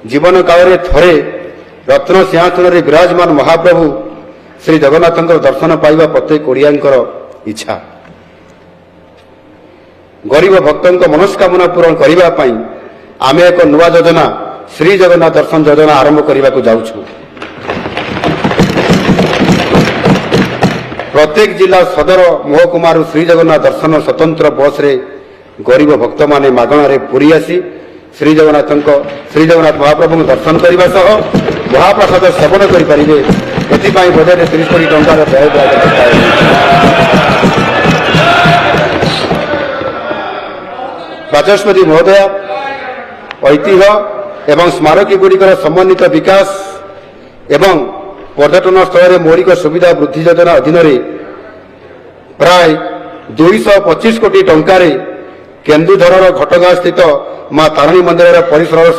जीवन काल थे रत्न सिंहासन विराजमान महाप्रभु श्री जगन्नाथ दर्शन पाइबा प्रत्येक ओडियांकर इच्छा। गरीब भक्तों मनस्कामना पूरण करने आम एक नुआ योजना श्री जगन्नाथ दर्शन योजना आरंभ करने को जाऊँ। प्रत्येक जिला सदर महकुमार श्री जगन्नाथ दर्शन स्वतंत्र बस रे गरीब भक्त माने मागणारे पुरी आसी श्री जगन्नाथ महाप्रभु दर्शन करने सह महाप्रसाद सेवन करेंगे। एपाई बजेट 30 कोटी टंकार व्यय बाचस्पति महोदय ऐतिह्य एवं स्मारकी गुड़िकर समन्वित विकास एवं पर्यटन स्थल में मौलिक सुविधा वृद्धि योजना अधीन प्राय 225 कोटी टंकार केन्दुझर घटगाँ स्थित मां तारिणी मंदिर परिसर